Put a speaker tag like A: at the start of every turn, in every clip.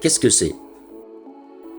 A: Qu'est-ce que c'est?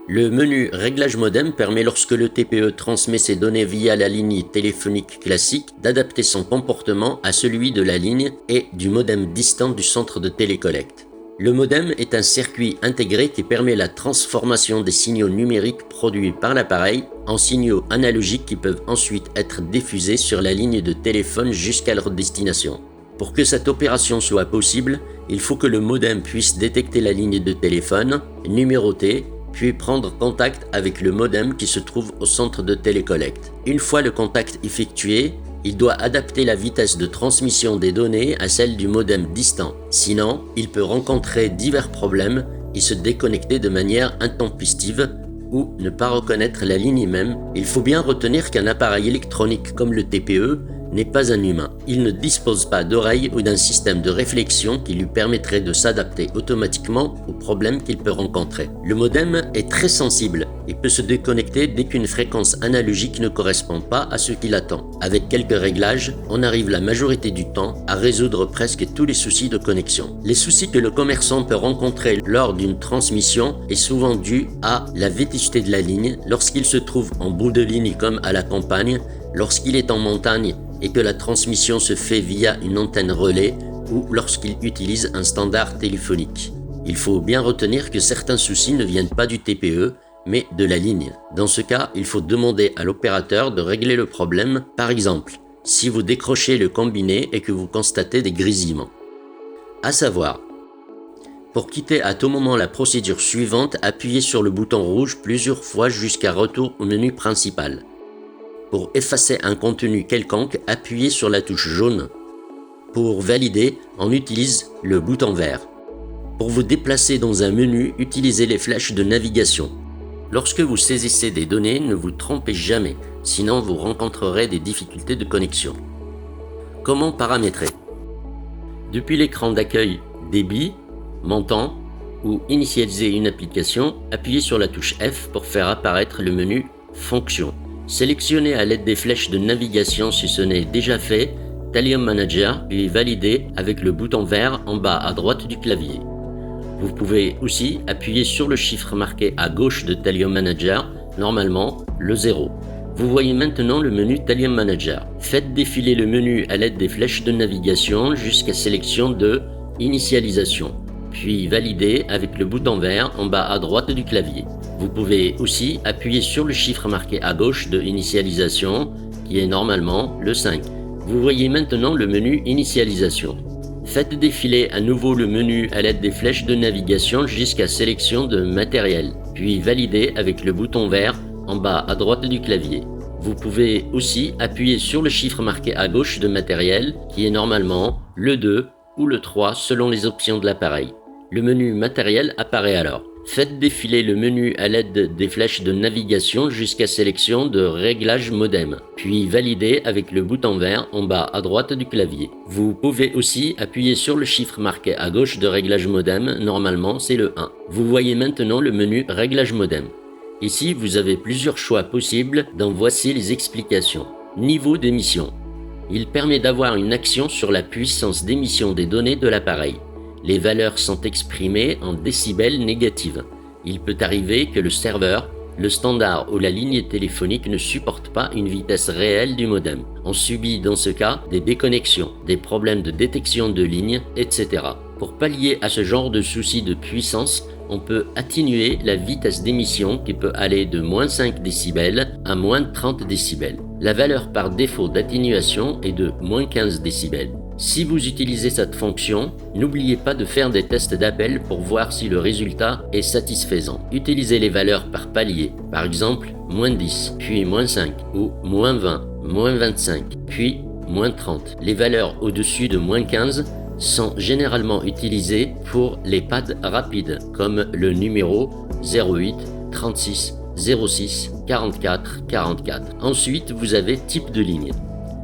A: Le menu Réglage modem permet, lorsque le TPE transmet ses données via la ligne téléphonique classique, d'adapter son comportement à celui de la ligne et du modem distant du centre de télécollecte. Le modem est un circuit intégré qui permet la transformation des signaux numériques produits par l'appareil en signaux analogiques qui peuvent ensuite être diffusés sur la ligne de téléphone jusqu'à leur destination. Pour que cette opération soit possible, il faut que le modem puisse détecter la ligne de téléphone, numéroter, puis prendre contact avec le modem qui se trouve au centre de télécollecte. Une fois le contact effectué, il doit adapter la vitesse de transmission des données à celle du modem distant. Sinon, il peut rencontrer divers problèmes et se déconnecter de manière intempestive ou ne pas reconnaître la ligne même. Il faut bien retenir qu'un appareil électronique comme le TPE n'est pas un humain. Il ne dispose pas d'oreilles ou d'un système de réflexion qui lui permettrait de s'adapter automatiquement aux problèmes qu'il peut rencontrer. Le modem est très sensible et peut se déconnecter dès qu'une fréquence analogique ne correspond pas à ce qu'il attend. Avec quelques réglages, on arrive la majorité du temps à résoudre presque tous les soucis de connexion. Les soucis que le commerçant peut rencontrer lors d'une transmission est souvent dû à la vétusté de la ligne, lorsqu'il se trouve en bout de ligne comme à la campagne, lorsqu'il est en montagne et que la transmission se fait via une antenne relais ou lorsqu'il utilise un standard téléphonique. Il faut bien retenir que certains soucis ne viennent pas du TPE, mais de la ligne. Dans ce cas, il faut demander à l'opérateur de régler le problème, par exemple, si vous décrochez le combiné et que vous constatez des grésillements. À savoir, pour quitter à tout moment la procédure suivante, appuyez sur le bouton rouge plusieurs fois jusqu'à retour au menu principal. Pour effacer un contenu quelconque, appuyez sur la touche jaune. Pour valider, on utilise le bouton vert. Pour vous déplacer dans un menu, utilisez les flèches de navigation. Lorsque vous saisissez des données, ne vous trompez jamais, sinon vous rencontrerez des difficultés de connexion. Comment paramétrer? Depuis l'écran d'accueil débit, montant ou initialiser une application, appuyez sur la touche F pour faire apparaître le menu Fonctions. Sélectionnez à l'aide des flèches de navigation si ce n'est déjà fait, Talium Manager, puis validez avec le bouton vert en bas à droite du clavier. Vous pouvez aussi appuyer sur le chiffre marqué à gauche de Talium Manager, normalement le 0. Vous voyez maintenant le menu Talium Manager. Faites défiler le menu à l'aide des flèches de navigation jusqu'à sélection de Initialisation, puis validez avec le bouton vert en bas à droite du clavier. Vous pouvez aussi appuyer sur le chiffre marqué à gauche de Initialisation, qui est normalement le 5. Vous voyez maintenant le menu Initialisation. Faites défiler à nouveau le menu à l'aide des flèches de navigation jusqu'à sélection de Matériel, puis validez avec le bouton vert en bas à droite du clavier. Vous pouvez aussi appuyer sur le chiffre marqué à gauche de Matériel, qui est normalement le 2 ou le 3 selon les options de l'appareil. Le menu Matériel apparaît alors. Faites défiler le menu à l'aide des flèches de navigation jusqu'à sélection de Réglage modem, puis validez avec le bouton vert en bas à droite du clavier. Vous pouvez aussi appuyer sur le chiffre marqué à gauche de Réglage modem, normalement c'est le 1. Vous voyez maintenant le menu Réglage modem. Ici, vous avez plusieurs choix possibles, dont voici les explications. Niveau d'émission. Il permet d'avoir une action sur la puissance d'émission des données de l'appareil. Les valeurs sont exprimées en décibels négatifs. Il peut arriver que le serveur, le standard ou la ligne téléphonique ne supportent pas une vitesse réelle du modem. On subit dans ce cas des déconnexions, des problèmes de détection de ligne, etc. Pour pallier à ce genre de soucis de puissance, on peut atténuer la vitesse d'émission qui peut aller de moins 5 décibels à moins 30 décibels. La valeur par défaut d'atténuation est de moins 15 décibels. Si vous utilisez cette fonction, n'oubliez pas de faire des tests d'appel pour voir si le résultat est satisfaisant. Utilisez les valeurs par palier, par exemple moins 10, puis moins 5, ou moins 20, moins 25, puis moins 30. Les valeurs au-dessus de moins 15 sont généralement utilisées pour les pads rapides, comme le numéro 08, 36, 06, 44, 44. Ensuite, vous avez type de ligne.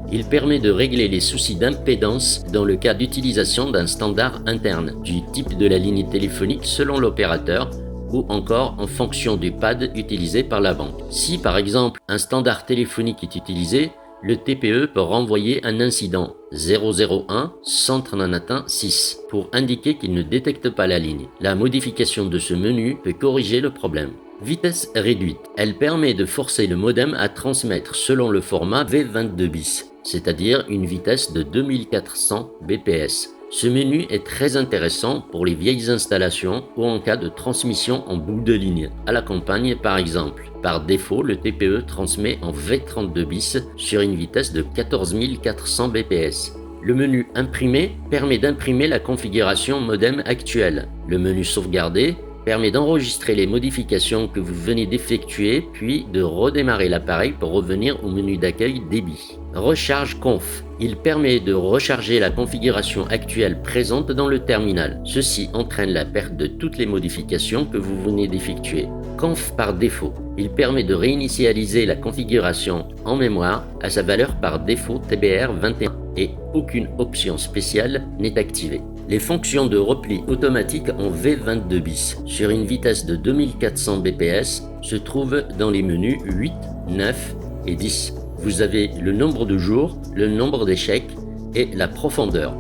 A: Il permet de régler les soucis d'impédance dans le cas d'utilisation d'un standard interne, du type de la ligne téléphonique selon l'opérateur ou encore en fonction du pad utilisé par la banque. Si par exemple un standard téléphonique est utilisé, le TPE peut renvoyer un incident 001 centre non atteint 6 pour indiquer qu'il ne détecte pas la ligne. La modification de ce menu peut corriger le problème. Vitesse réduite. Elle permet de forcer le modem à transmettre selon le format V22 bis, c'est-à-dire une vitesse de 2400 bps. Ce menu est très intéressant pour les vieilles installations ou en cas de transmission en bout de ligne, à la campagne par exemple. Par défaut, le TPE transmet en V32 bis sur une vitesse de 14 400 bps. Le menu Imprimer permet d'imprimer la configuration modem actuelle. Le menu Sauvegarder permet d'enregistrer les modifications que vous venez d'effectuer, puis de redémarrer l'appareil pour revenir au menu d'accueil débit. Recharge Conf. Il permet de recharger la configuration actuelle présente dans le terminal. Ceci entraîne la perte de toutes les modifications que vous venez d'effectuer. Conf par défaut. Il permet de réinitialiser la configuration en mémoire à sa valeur par défaut TBR21 et aucune option spéciale n'est activée. Les fonctions de repli automatique en V22 bis sur une vitesse de 2400 bps se trouvent dans les menus 8, 9 et 10. Vous avez le nombre de jours, le nombre d'échecs et la profondeur.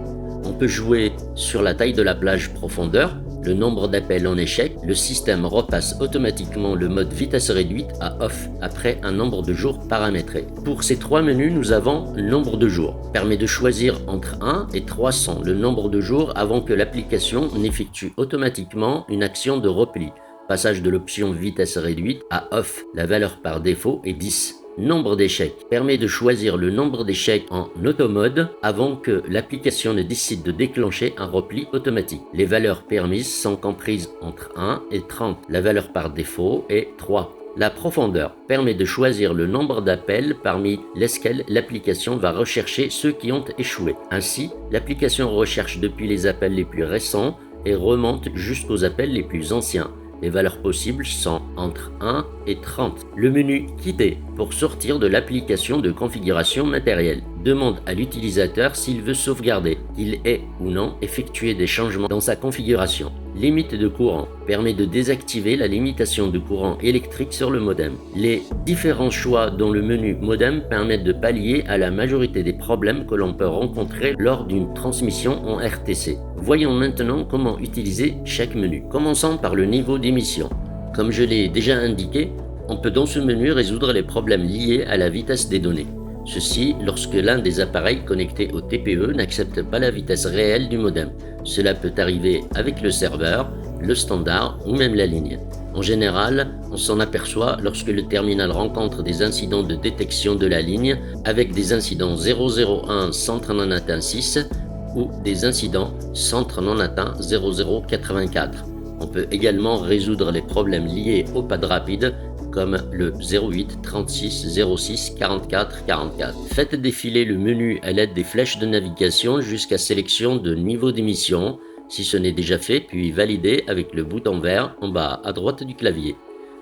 A: On peut jouer sur la taille de la plage profondeur, le nombre d'appels en échec. Le système repasse automatiquement le mode vitesse réduite à off après un nombre de jours paramétré. Pour ces trois menus, nous avons le nombre de jours. Permet de choisir entre 1 et 300 le nombre de jours avant que l'application n'effectue automatiquement une action de repli. Passage de l'option vitesse réduite à off. La valeur par défaut est 10. Nombre d'échecs permet de choisir le nombre d'échecs en automode avant que l'application ne décide de déclencher un repli automatique. Les valeurs permises sont comprises entre 1 et 30. La valeur par défaut est 3. La profondeur permet de choisir le nombre d'appels parmi lesquels l'application va rechercher ceux qui ont échoué. Ainsi, l'application recherche depuis les appels les plus récents et remonte jusqu'aux appels les plus anciens. Les valeurs possibles sont entre 1 et 30. Le menu Quitter pour sortir de l'application de configuration matérielle demande à l'utilisateur s'il veut sauvegarder, qu'il ait ou non effectué des changements dans sa configuration. Limite de courant permet de désactiver la limitation de courant électrique sur le modem. Les différents choix dans le menu modem permettent de pallier à la majorité des problèmes que l'on peut rencontrer lors d'une transmission en RTC. Voyons maintenant comment utiliser chaque menu. Commençons par le niveau d'émission. Comme je l'ai déjà indiqué, on peut dans ce menu résoudre les problèmes liés à la vitesse des données. Ceci lorsque l'un des appareils connectés au TPE n'accepte pas la vitesse réelle du modem. Cela peut arriver avec le serveur, le standard ou même la ligne. En général, on s'en aperçoit lorsque le terminal rencontre des incidents de détection de la ligne avec des incidents 001 centre non atteint 6 ou des incidents centre non atteint 0084. On peut également résoudre les problèmes liés au pad rapide comme le 08 36 06 44 44. Faites défiler le menu à l'aide des flèches de navigation jusqu'à sélection de niveau d'émission, si ce n'est déjà fait, puis validez avec le bouton vert en bas à droite du clavier.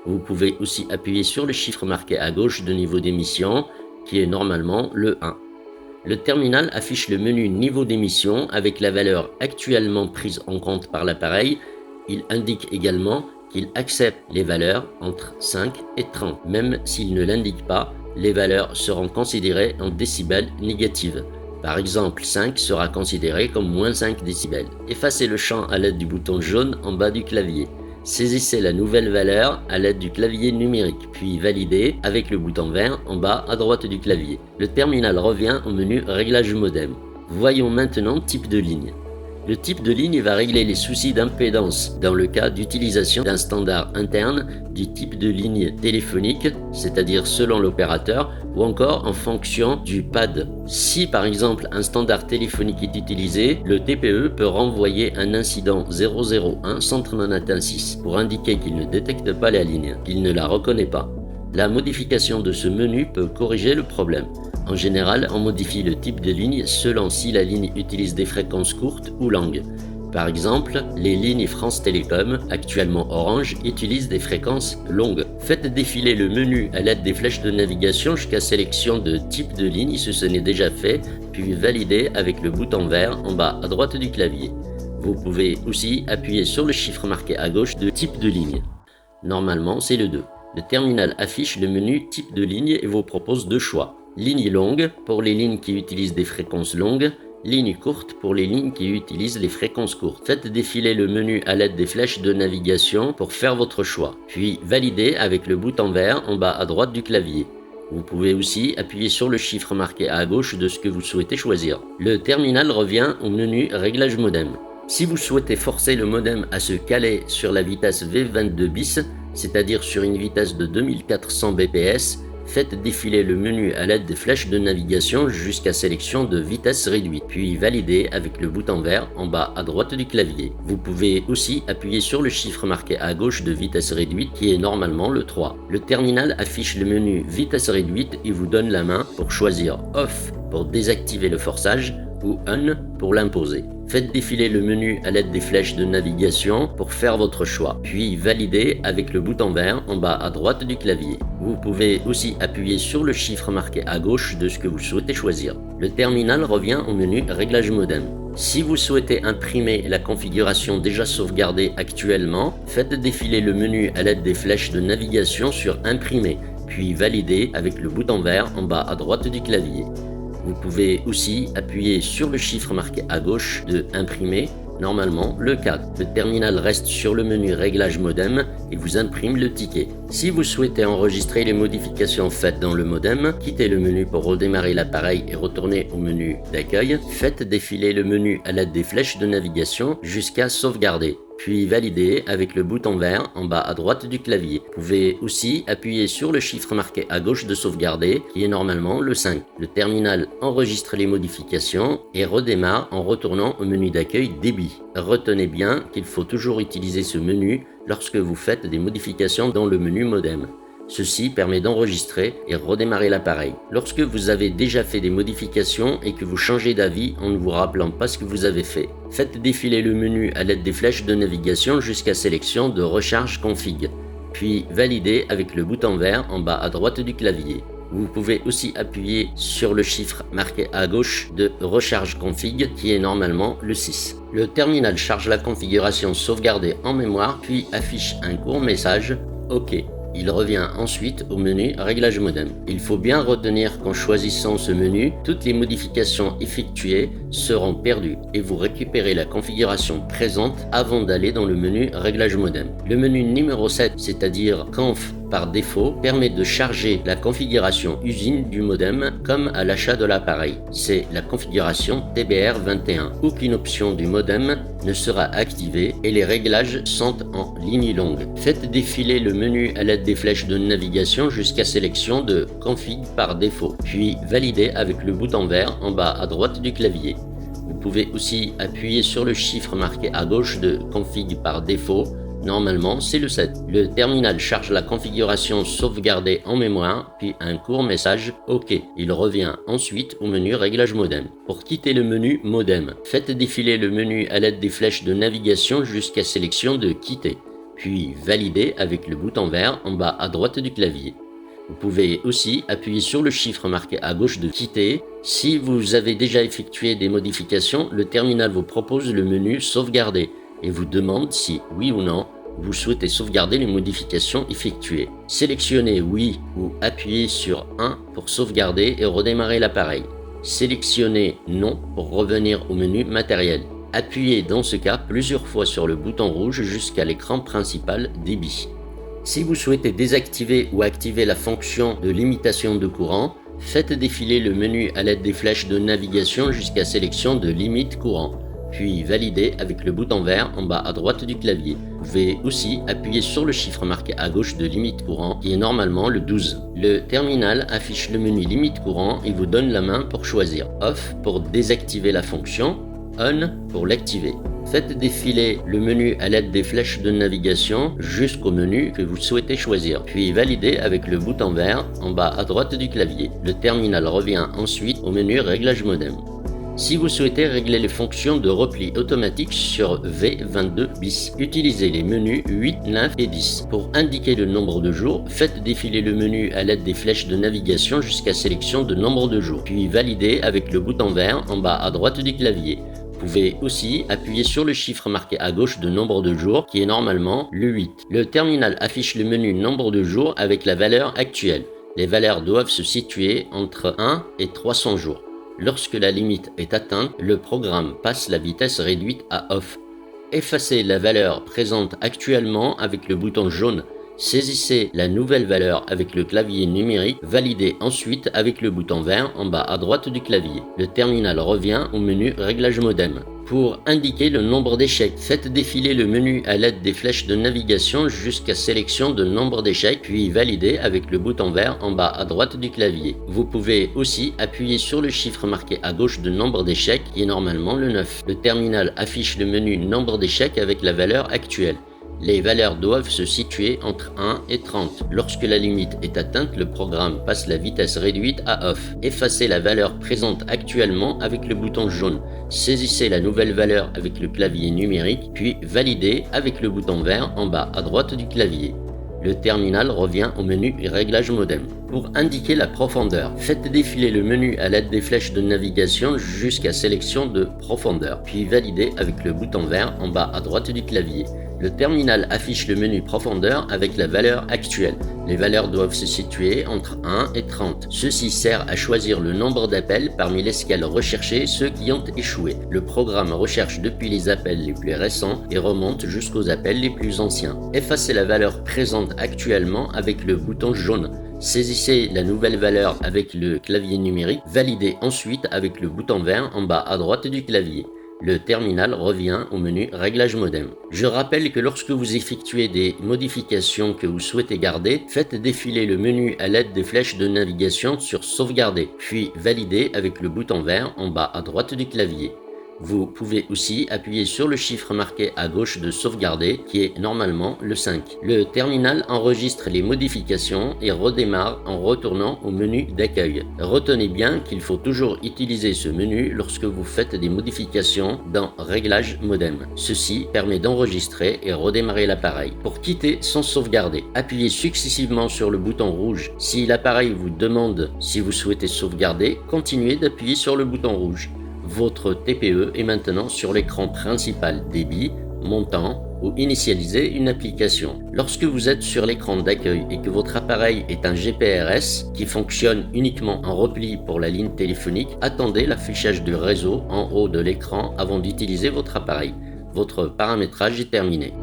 A: Vous pouvez aussi appuyer sur le chiffre marqué à gauche de niveau d'émission, qui est normalement le 1. Le terminal affiche le menu niveau d'émission avec la valeur actuellement prise en compte par l'appareil. Il indique également qu'il accepte les valeurs entre 5 et 30. Même s'il ne l'indique pas, les valeurs seront considérées en décibels négatives. Par exemple, 5 sera considéré comme moins 5 décibels. Effacez le champ à l'aide du bouton jaune en bas du clavier. Saisissez la nouvelle valeur à l'aide du clavier numérique, puis validez avec le bouton vert en bas à droite du clavier. Le terminal revient au menu Réglage modem. Voyons maintenant type de ligne. Le type de ligne va régler les soucis d'impédance dans le cas d'utilisation d'un standard interne du type de ligne téléphonique, c'est-à-dire selon l'opérateur, ou encore en fonction du pad. Si par exemple un standard téléphonique est utilisé, le TPE peut renvoyer un incident 001 centre non atteint 6 pour indiquer qu'il ne détecte pas la ligne, qu'il ne la reconnaît pas. La modification de ce menu peut corriger le problème. En général, on modifie le type de ligne selon si la ligne utilise des fréquences courtes ou longues. Par exemple, les lignes France Télécom, actuellement Orange, utilisent des fréquences longues. Faites défiler le menu à l'aide des flèches de navigation jusqu'à sélection de type de ligne si ce n'est déjà fait, puis validez avec le bouton vert en bas à droite du clavier. Vous pouvez aussi appuyer sur le chiffre marqué à gauche de type de ligne. Normalement, c'est le 2. Le terminal affiche le menu type de ligne et vous propose deux choix. Ligne longue pour les lignes qui utilisent des fréquences longues. Ligne courte pour les lignes qui utilisent les fréquences courtes. Faites défiler le menu à l'aide des flèches de navigation pour faire votre choix, puis validez avec le bouton vert en bas à droite du clavier. Vous pouvez aussi appuyer sur le chiffre marqué à gauche de ce que vous souhaitez choisir. Le terminal revient au menu Réglage modem. Si vous souhaitez forcer le modem à se caler sur la vitesse V22 bis, c'est-à-dire sur une vitesse de 2400 bps, faites défiler le menu à l'aide des flèches de navigation jusqu'à sélection de vitesse réduite, puis validez avec le bouton vert en bas à droite du clavier. Vous pouvez aussi appuyer sur le chiffre marqué à gauche de vitesse réduite qui est normalement le 3. Le terminal affiche le menu vitesse réduite et vous donne la main pour choisir Off pour désactiver le forçage ou On pour l'imposer. Faites défiler le menu à l'aide des flèches de navigation pour faire votre choix, puis validez avec le bouton vert en bas à droite du clavier. Vous pouvez aussi appuyer sur le chiffre marqué à gauche de ce que vous souhaitez choisir. Le terminal revient au menu Réglage modem. Si vous souhaitez imprimer la configuration déjà sauvegardée actuellement, faites défiler le menu à l'aide des flèches de navigation sur Imprimer, puis validez avec le bouton vert en bas à droite du clavier. Vous pouvez aussi appuyer sur le chiffre marqué à gauche de Imprimer, normalement le 4. Le terminal reste sur le menu Réglage modem et vous imprime le ticket. Si vous souhaitez enregistrer les modifications faites dans le modem, quittez le menu pour redémarrer l'appareil et retournez au menu d'accueil. Faites défiler le menu à l'aide des flèches de navigation jusqu'à Sauvegarder, puis validez avec le bouton vert en bas à droite du clavier. Vous pouvez aussi appuyer sur le chiffre marqué à gauche de sauvegarder, qui est normalement le 5. Le terminal enregistre les modifications et redémarre en retournant au menu d'accueil Débit. Retenez bien qu'il faut toujours utiliser ce menu lorsque vous faites des modifications dans le menu modem. Ceci permet d'enregistrer et redémarrer l'appareil. Lorsque vous avez déjà fait des modifications et que vous changez d'avis en ne vous rappelant pas ce que vous avez fait, faites défiler le menu à l'aide des flèches de navigation jusqu'à sélection de Recharge config, puis validez avec le bouton vert en bas à droite du clavier. Vous pouvez aussi appuyer sur le chiffre marqué à gauche de Recharge config qui est normalement le 6. Le terminal charge la configuration sauvegardée en mémoire puis affiche un court message OK. Il revient ensuite au menu Réglage modem. Il faut bien retenir qu'en choisissant ce menu, toutes les modifications effectuées seront perdues et vous récupérez la configuration présente avant d'aller dans le menu Réglage modem. Le menu numéro 7, c'est-à-dire Conf par défaut, permet de charger la configuration usine du modem comme à l'achat de l'appareil. C'est la configuration TBR21. Aucune option du modem ne sera activée et les réglages sont en ligne longue. Faites défiler le menu à l'aide des flèches de navigation jusqu'à sélection de Config par défaut, puis validez avec le bouton vert en bas à droite du clavier. Vous pouvez aussi appuyer sur le chiffre marqué à gauche de Config par défaut. Normalement, c'est le 7. Le terminal charge la configuration sauvegardée en mémoire, puis un court message OK. Il revient ensuite au menu Réglage modem. Pour quitter le menu Modem, faites défiler le menu à l'aide des flèches de navigation jusqu'à sélection de Quitter, puis validez avec le bouton vert en bas à droite du clavier. Vous pouvez aussi appuyer sur le chiffre marqué à gauche de Quitter. Si vous avez déjà effectué des modifications, le terminal vous propose le menu Sauvegarder et vous demande si, oui ou non, vous souhaitez sauvegarder les modifications effectuées. Sélectionnez oui ou appuyez sur 1 pour sauvegarder et redémarrer l'appareil. Sélectionnez non pour revenir au menu matériel. Appuyez dans ce cas plusieurs fois sur le bouton rouge jusqu'à l'écran principal débit. Si vous souhaitez désactiver ou activer la fonction de limitation de courant, faites défiler le menu à l'aide des flèches de navigation jusqu'à sélection de limite courant, puis validez avec le bouton vert en bas à droite du clavier. Vous pouvez aussi appuyer sur le chiffre marqué à gauche de limite courant qui est normalement le 12. Le terminal affiche le menu limite courant et vous donne la main pour choisir Off pour désactiver la fonction, On pour l'activer. Faites défiler le menu à l'aide des flèches de navigation jusqu'au menu que vous souhaitez choisir, puis validez avec le bouton vert en bas à droite du clavier. Le terminal revient ensuite au menu Réglage modem. Si vous souhaitez régler les fonctions de repli automatique sur V22 bis, utilisez les menus 8, 9 et 10. Pour indiquer le nombre de jours, faites défiler le menu à l'aide des flèches de navigation jusqu'à sélection de nombre de jours, puis validez avec le bouton vert en bas à droite du clavier. Vous pouvez aussi appuyer sur le chiffre marqué à gauche de nombre de jours qui est normalement le 8. Le terminal affiche le menu nombre de jours avec la valeur actuelle. Les valeurs doivent se situer entre 1 et 300 jours. Lorsque la limite est atteinte, le programme passe la vitesse réduite à off. Effacez la valeur présente actuellement avec le bouton jaune. Saisissez la nouvelle valeur avec le clavier numérique, validez ensuite avec le bouton vert en bas à droite du clavier. Le terminal revient au menu Réglages modem. Pour indiquer le nombre d'échecs, faites défiler le menu à l'aide des flèches de navigation jusqu'à sélection de nombre d'échecs, puis validez avec le bouton vert en bas à droite du clavier. Vous pouvez aussi appuyer sur le chiffre marqué à gauche de nombre d'échecs, qui est normalement le 9. Le terminal affiche le menu nombre d'échecs avec la valeur actuelle. Les valeurs doivent se situer entre 1 et 30. Lorsque la limite est atteinte, le programme passe la vitesse réduite à off. Effacez la valeur présente actuellement avec le bouton jaune. Saisissez la nouvelle valeur avec le clavier numérique, puis validez avec le bouton vert en bas à droite du clavier. Le terminal revient au menu Réglages modem. Pour indiquer la profondeur, faites défiler le menu à l'aide des flèches de navigation jusqu'à sélection de profondeur, puis validez avec le bouton vert en bas à droite du clavier. Le terminal affiche le menu profondeur avec la valeur actuelle. Les valeurs doivent se situer entre 1 et 30. Ceci sert à choisir le nombre d'appels parmi l'escale recherchée, ceux qui ont échoué. Le programme recherche depuis les appels les plus récents et remonte jusqu'aux appels les plus anciens. Effacez la valeur présente actuellement avec le bouton jaune. Saisissez la nouvelle valeur avec le clavier numérique, validez ensuite avec le bouton vert en bas à droite du clavier. Le terminal revient au menu Réglages modem. Je rappelle que lorsque vous effectuez des modifications que vous souhaitez garder, faites défiler le menu à l'aide des flèches de navigation sur Sauvegarder, puis validez avec le bouton vert en bas à droite du clavier. Vous pouvez aussi appuyer sur le chiffre marqué à gauche de sauvegarder, qui est normalement le 5. Le terminal enregistre les modifications et redémarre en retournant au menu d'accueil. Retenez bien qu'il faut toujours utiliser ce menu lorsque vous faites des modifications dans Réglages modem. Ceci permet d'enregistrer et redémarrer l'appareil. Pour quitter sans sauvegarder, appuyez successivement sur le bouton rouge. Si l'appareil vous demande si vous souhaitez sauvegarder, continuez d'appuyer sur le bouton rouge. Votre TPE est maintenant sur l'écran principal débit, montant ou initialiser une application. Lorsque vous êtes sur l'écran d'accueil et que votre appareil est un GPRS qui fonctionne uniquement en repli pour la ligne téléphonique, attendez l'affichage du réseau en haut de l'écran avant d'utiliser votre appareil. Votre paramétrage est terminé.